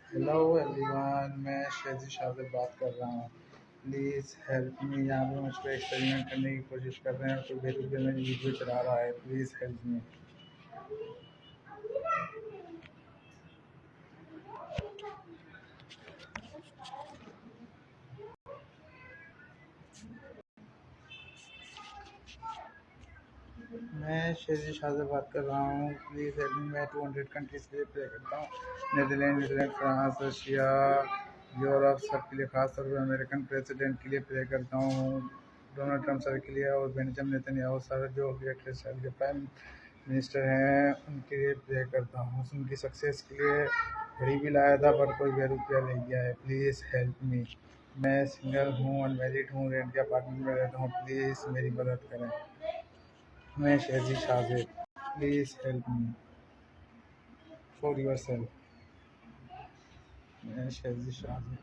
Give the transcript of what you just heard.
Hello everyone, मैं शेजी शाह से बात कर रहा हूँ। प्लीज़ हेल्प मी। यहाँ पे मुझ पर एक्सपेरिमेंट करने की कोशिश कर रहे हैं और कोई बेवकूफ़ मेरी वीडियो चला रहा है। प्लीज़ हेल्प मी। मैं शेजी शाह से बात कर रहा हूँ। प्लीज़ हेल्प मी। मैं 200 कंट्रीज़ के लिए प्ले करता हूँ। नीदरलैंड, फ्रांस, रशिया, यूरोप, सबके लिए, खासतौर पर अमेरिकन प्रेसिडेंट के लिए प्ले करता हूँ। डोनाल्ड ट्रंप सर के लिए और बेंजामिन नेतन्याहू सर जो अभी इसराइल के प्राइम मिनिस्टर हैं उनके लिए प्रे करता हूँ। उनकी सक्सेस के लिए घड़ी भी लाया था पर कोई ₹2 ले गया है। प्लीज़ हेल्प मी। मैं सिंगल हूँ, अनमैरिड हूँ, रेंट के अपार्टमेंट में रहता हूँ। प्लीज़ मेरी मदद करें। मैं Sheji Shah. Please help me for yourself. मैं शेजी शाह।